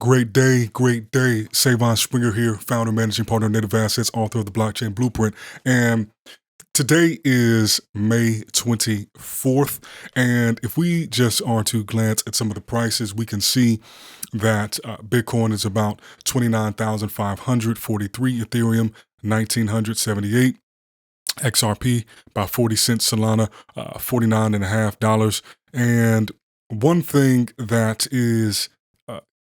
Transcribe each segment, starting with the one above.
Great day, great day. Sae'Von Springer here, founder, managing partner of Native Assets, author of the Blockchain Blueprint. And today is May 24th. And if we just are to glance at some of the prices, we can see that Bitcoin is about 29,543, Ethereum 1,978. XRP about 40 cents, Solana $49.50. And one thing that is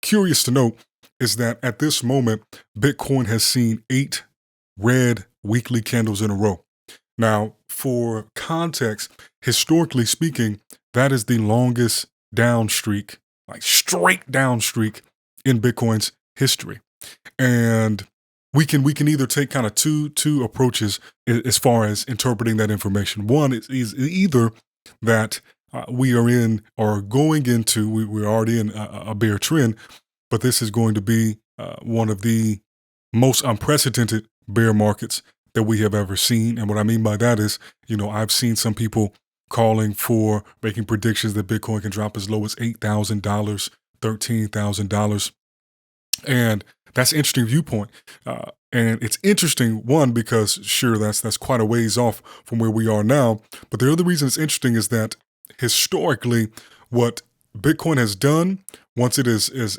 curious to note is that at this moment, Bitcoin has seen 8 red weekly candles in a row. Now, for context, historically speaking, that is the longest down streak, like straight down streak in Bitcoin's history. And we can either take kind of two approaches as far as interpreting that information. One is either that we are in or going into, we're already in a bear trend, but this is going to be one of the most unprecedented bear markets that we have ever seen. And what I mean by that is, I've seen some people calling for making predictions that Bitcoin can drop as low as $8,000, $13,000. And that's an interesting viewpoint. And it's interesting, one, because sure, that's quite a ways off from where we are now. But the other reason it's interesting is that historically, what Bitcoin has done, once it is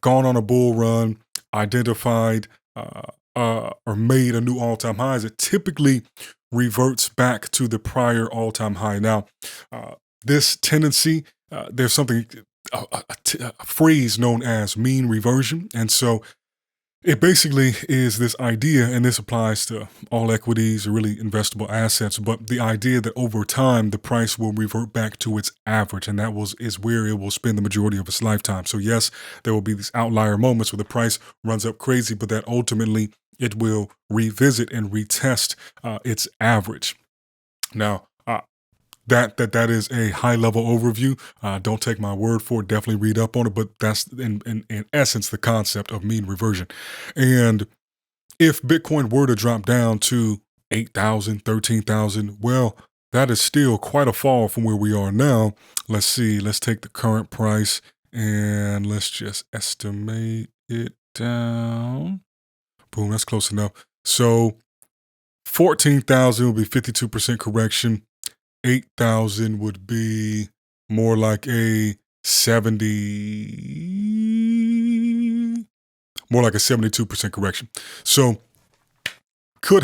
gone on a bull run, identified or made a new all-time highs, it typically reverts back to the prior all-time high. Now, this tendency, there's something, a phrase known as mean reversion. And so it basically is this idea, and this applies to all equities or really investable assets, but the idea that over time, the price will revert back to its average, and that is where it will spend the majority of its lifetime. So yes, there will be these outlier moments where the price runs up crazy, but that ultimately it will revisit and retest its average. Now, that is a high-level overview. Don't take my word for it. Definitely read up on it. But that's, in essence, the concept of mean reversion. And if Bitcoin were to drop down to 8,000, 13,000, well, that is still quite a fall from where we are now. Let's see. Let's take the current price and let's just estimate it down. Boom, that's close enough. So 14,000 will be 52% correction. 8,000 would be more like a 72% correction. So could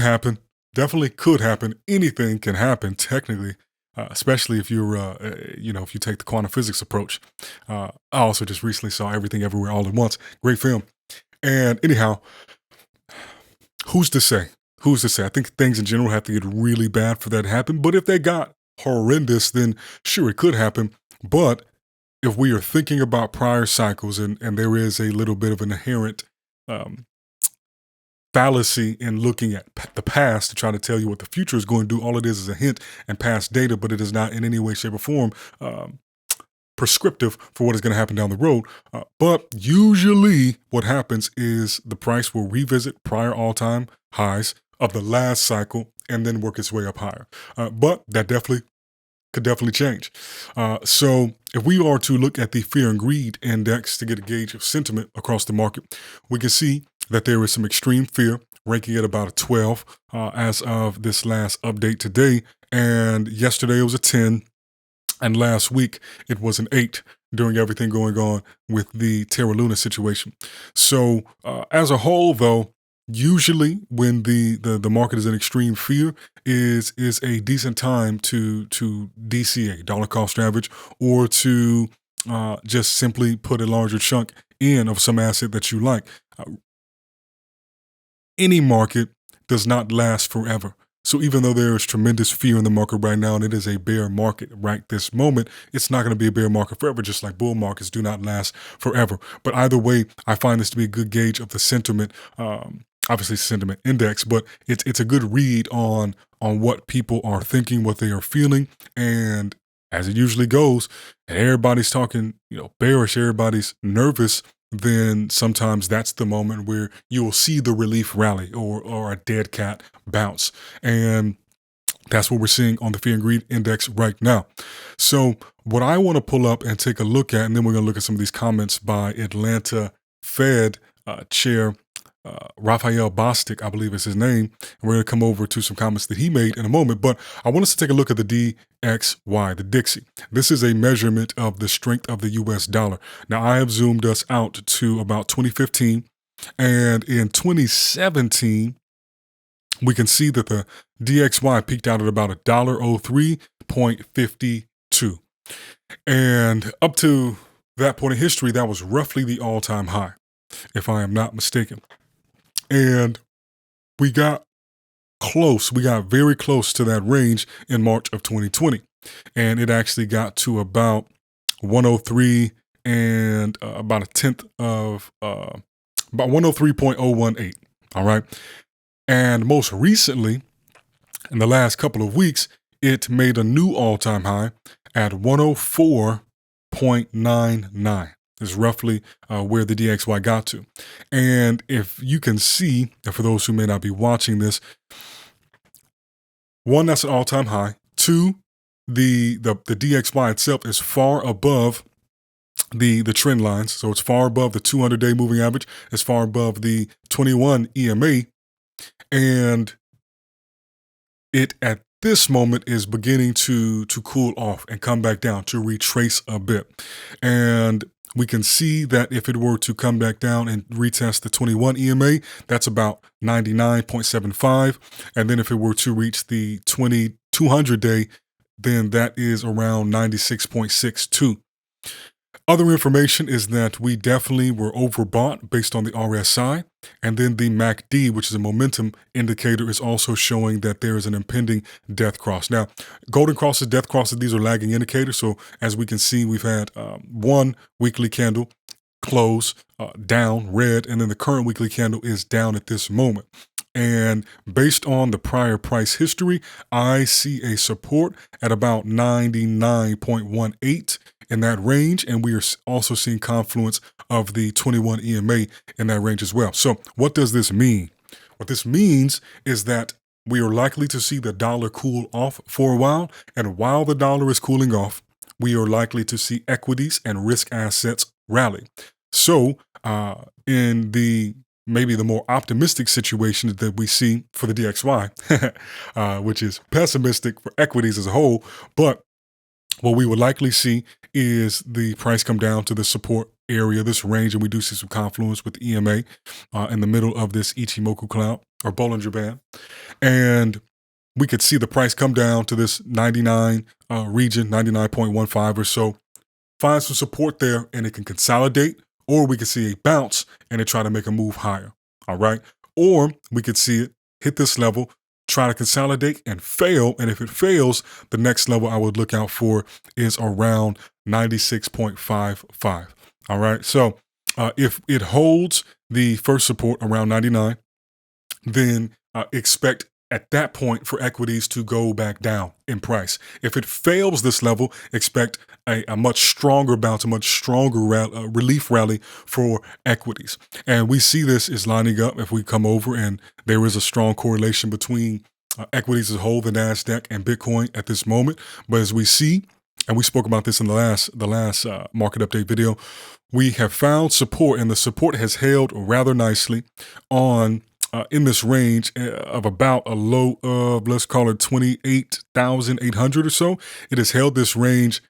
definitely could happen. Anything can happen technically, especially if you're, if you take the quantum physics approach. I also just recently saw Everything Everywhere All at Once. Great film. And anyhow, who's to say? I think things in general have to get really bad for that to happen. But if they got horrendous, then sure, it could happen. But if we are thinking about prior cycles, and there is a little bit of an inherent fallacy in looking at the past to try to tell you what the future is going to do, all it is a hint and past data, but it is not in any way, shape, or form prescriptive for what is going to happen down the road. But usually what happens is the price will revisit prior all-time highs of the last cycle and then work its way up higher. But that could definitely change. So if we are to look at the fear and greed index to get a gauge of sentiment across the market, we can see that there is some extreme fear ranking at about a 12 as of this last update today. And yesterday it was a 10. And last week it was an 8 during everything going on with the Terra Luna situation. So as a whole, though, usually when the market is in extreme fear is a decent time to DCA, dollar cost average, or to just simply put a larger chunk in of some asset that you like. Any market does not last forever. So even though there is tremendous fear in the market right now, and it is a bear market right this moment, it's not going to be a bear market forever, just like bull markets do not last forever. But either way, I find this to be a good gauge of the sentiment, obviously sentiment index, but it's a good read on what people are thinking, what they are feeling. And as it usually goes, and everybody's talking, bearish, everybody's nervous, then sometimes that's the moment where you will see the relief rally or a dead cat bounce. And that's what we're seeing on the Fear and Greed Index right now. So what I want to pull up and take a look at, and then we're going to look at some of these comments by Atlanta Fed chair, Raphael Bostic, I believe is his name. And we're going to come over to some comments that he made in a moment. But I want us to take a look at the DXY, the Dixie. This is a measurement of the strength of the US dollar. Now, I have zoomed us out to about 2015. And in 2017, we can see that the DXY peaked out at about $1.03.52. And up to that point in history, that was roughly the all-time high, if I am not mistaken. And we got close. We got very close to that range in March of 2020. And it actually got to about 103 and about a tenth of, about 103.018. All right. And most recently, in the last couple of weeks, it made a new all-time high at 104.99. Is roughly where the DXY got to. And if you can see, and for those who may not be watching this, one, that's an all-time high. Two, the DXY itself is far above the trend lines. So it's far above the 200-day moving average. It's far above the 21 EMA. And it, at this moment, is beginning to cool off and come back down, to retrace a bit. And we can see that if it were to come back down and retest the 21 EMA, that's about 99.75. And then if it were to reach the 200-day, then that is around 96.62. Other information is that we definitely were overbought based on the RSI. And then the MACD, which is a momentum indicator, is also showing that there is an impending death cross. Now, golden crosses, death crosses, these are lagging indicators. So as we can see, we've had one weekly candle close down, red, and then the current weekly candle is down at this moment. And based on the prior price history, I see a support at about 99.18 in that range, and we are also seeing confluence of the 21 EMA in that range as well. So what does this mean? What this means is that we are likely to see the dollar cool off for a while, and while the dollar is cooling off, we are likely to see equities and risk assets rally. So in the maybe the more optimistic situation that we see for the DXY, which is pessimistic for equities as a whole, but what we would likely see is the price come down to the support area, this range, and we do see some confluence with the EMA in the middle of this Ichimoku cloud or Bollinger Band. And we could see the price come down to this 99 region, 99.15 or so, find some support there, and it can consolidate, or we could see a bounce and it try to make a move higher, all right? Or we could see it hit this level, try to consolidate and fail. And if it fails, the next level I would look out for is around 96.55. All right. So if it holds the first support around 99, then expect at that point for equities to go back down in price. If it fails this level, expect a much stronger bounce, a much stronger relief rally for equities. And we see this is lining up if we come over, and there is a strong correlation between equities as a whole, the NASDAQ, and Bitcoin at this moment. But as we see, and we spoke about this in the last market update video, we have found support, and the support has held rather nicely on in this range of about a low of, let's call it 28,800 or so. It has held this range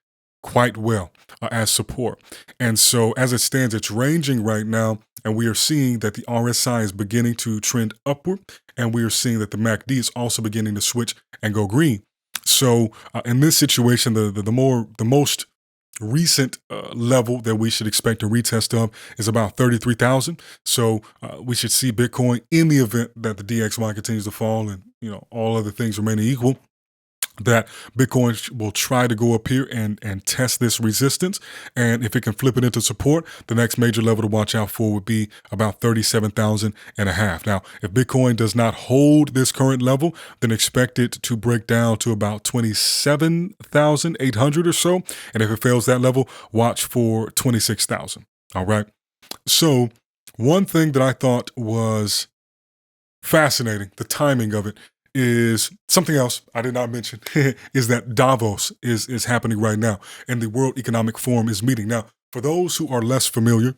quite well as support. And so as it stands, it's ranging right now, and we are seeing that the RSI is beginning to trend upward, and we are seeing that the MACD is also beginning to switch and go green. So in this situation, the most recent level that we should expect a retest of is about 33,000. So we should see Bitcoin, in the event that the DXY continues to fall and all other things remaining equal, that Bitcoin will try to go up here and test this resistance. And if it can flip it into support, the next major level to watch out for would be about 37,500. Now, if Bitcoin does not hold this current level, then expect it to break down to about 27,800 or so. And if it fails that level, watch for 26,000. All right. So one thing that I thought was fascinating, the timing of it, is something else I did not mention, is that Davos is happening right now, and the World Economic Forum is meeting. Now, for those who are less familiar,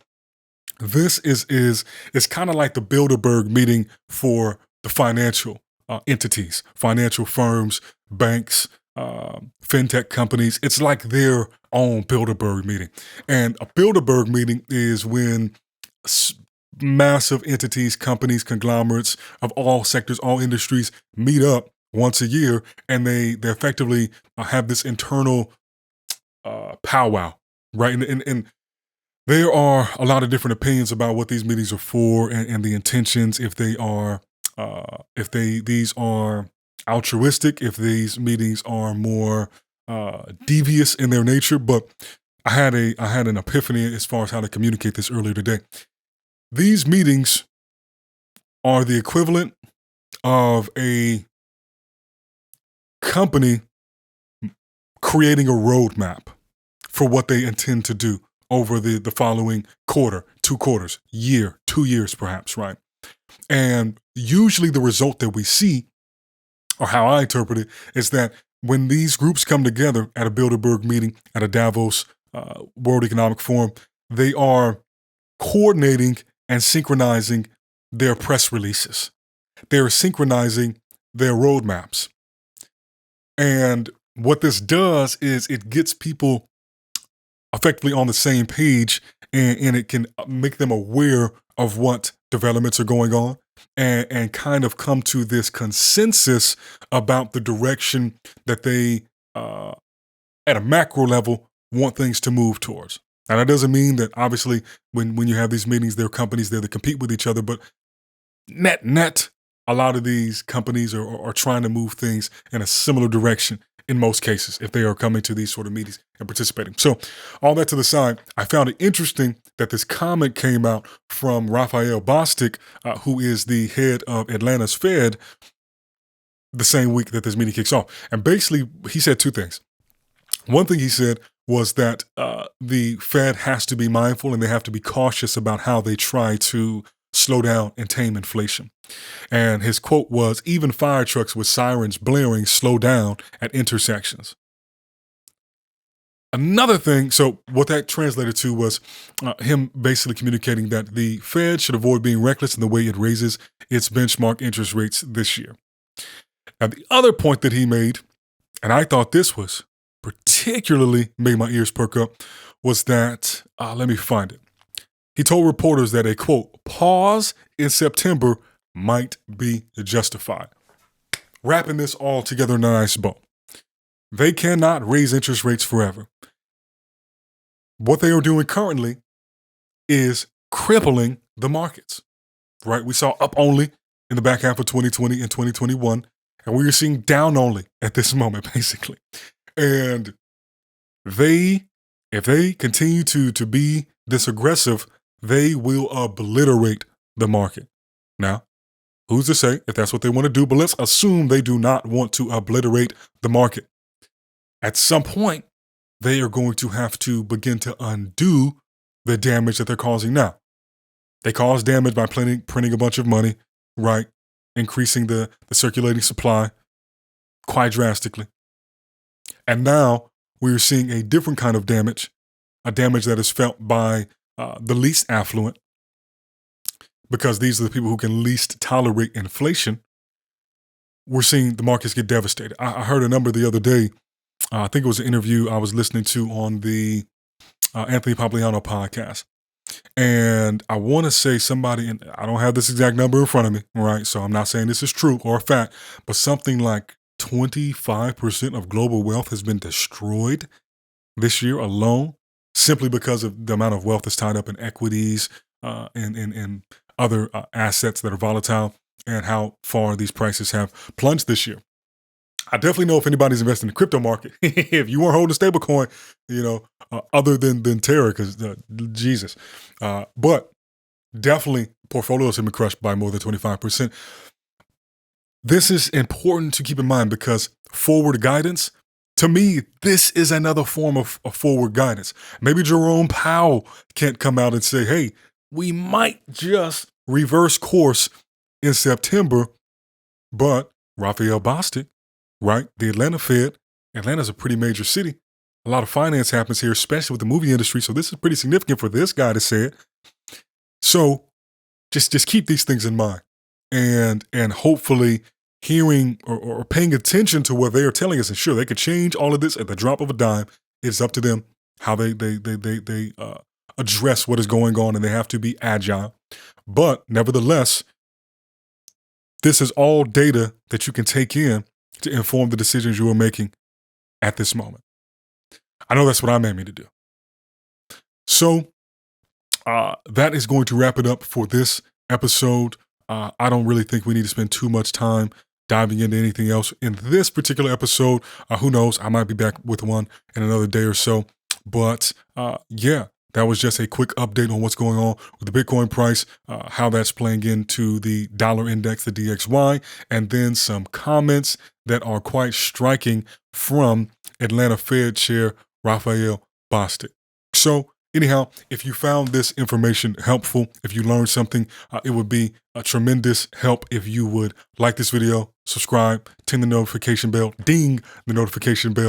This is kind of like the Bilderberg meeting for the financial entities, financial firms, banks, fintech companies. It's like their own Bilderberg meeting. And a Bilderberg meeting is when massive entities, companies, conglomerates of all sectors, all industries meet up once a year, and they effectively have this internal powwow, right? And there are a lot of different opinions about what these meetings are for and the intentions. If they are, these are altruistic, if these meetings are more devious in their nature. But I had an epiphany as far as how to communicate this earlier today. These meetings are the equivalent of a company creating a roadmap for what they intend to do over the following quarter, 2 quarters, year, 2 years perhaps, right? And usually the result that we see, or how I interpret it, is that when these groups come together at a Bilderberg meeting, at a Davos World Economic Forum, they are coordinating and synchronizing their press releases. They're synchronizing their roadmaps. And what this does is it gets people effectively on the same page, and it can make them aware of what developments are going on and kind of come to this consensus about the direction that they, at a macro level, want things to move towards. And that doesn't mean that obviously when you have these meetings, there are companies there that compete with each other, but net, a lot of these companies are trying to move things in a similar direction in most cases, if they are coming to these sort of meetings and participating. So all that to the side, I found it interesting that this comment came out from Raphael Bostic, who is the head of Atlanta's Fed, the same week that this meeting kicks off. And basically, he said 2 things. One thing he said was that the Fed has to be mindful and they have to be cautious about how they try to slow down and tame inflation. And his quote was, "Even fire trucks with sirens blaring slow down at intersections." Another thing, so what that translated to was him basically communicating that the Fed should avoid being reckless in the way it raises its benchmark interest rates this year. Now, the other point that he made, and I thought this was particularly made my ears perk up, was that, let me find it. He told reporters that a, quote, pause in September might be justified. Wrapping this all together in a nice bow. They cannot raise interest rates forever. What they are doing currently is crippling the markets, right? We saw up only in the back half of 2020 and 2021, and we are seeing down only at this moment, basically. And if they continue to be this aggressive, they will obliterate the market. Now, who's to say if that's what they want to do? But let's assume they do not want to obliterate the market. At some point, they are going to have to begin to undo the damage that they're causing now. They cause damage by printing a bunch of money, right? Increasing the circulating supply quite drastically. And now we're seeing a different kind of damage, a damage that is felt by the least affluent, because these are the people who can least tolerate inflation. We're seeing the markets get devastated. I heard a number the other day. I think it was an interview I was listening to on the Anthony Pagliano podcast. And I want to say somebody, and I don't have this exact number in front of me, right? So I'm not saying this is true or a fact, but something like 25% of global wealth has been destroyed this year alone, simply because of the amount of wealth that's tied up in equities and other assets that are volatile, and how far these prices have plunged this year. I definitely know if anybody's investing in the crypto market, if you weren't holding a stable coin, other than Terra, because Jesus. But definitely portfolios have been crushed by more than 25%. This is important to keep in mind because forward guidance, to me, this is another form of forward guidance. Maybe Jerome Powell can't come out and say, hey, we might just reverse course in September, but Raphael Bostic, right? The Atlanta Fed. Atlanta's a pretty major city. A lot of finance happens here, especially with the movie industry. So this is pretty significant for this guy to say it. So just keep these things in mind, and hopefully hearing or paying attention to what they are telling us. And sure, they could change all of this at the drop of a dime. It's up to them how they address what is going on, and they have to be agile. But nevertheless, this is all data that you can take in to inform the decisions you are making at this moment. I know that's what I'm aiming to do. So that is going to wrap it up for this episode. I don't really think we need to spend too much time diving into anything else in this particular episode. Who knows? I might be back with one in another day or so. But yeah, that was just a quick update on what's going on with the Bitcoin price, how that's playing into the dollar index, the DXY, and then some comments that are quite striking from Atlanta Fed Chair Raphael Bostic. So anyhow, if you found this information helpful, if you learned something, it would be a tremendous help if you would like this video, subscribe, ding the notification bell,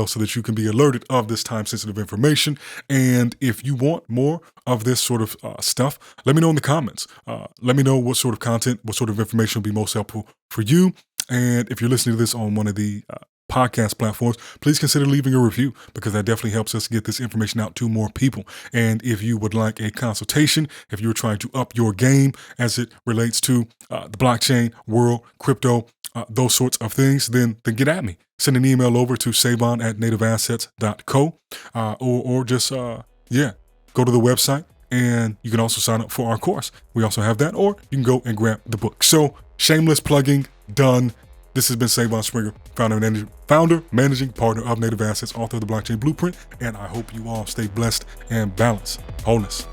so that you can be alerted of this time-sensitive information. And if you want more of this sort of stuff, let me know in the comments. Let me know what sort of content, what sort of information will be most helpful for you. And if you're listening to this on one of the podcast platforms, please consider leaving a review, because that definitely helps us get this information out to more people. And if you would like a consultation, if you're trying to up your game as it relates to the blockchain world, crypto, those sorts of things, then get at me. Send an email over to Sae'Von at nativeassets.co, or just go to the website, and you can also sign up for our course. We also have that, or you can go and grab the book. So shameless plugging done. This has been Sae'Von Springer, founder, managing partner of Native Assets, author of the Blockchain Blueprint, and I hope you all stay blessed and balanced. Wholeness.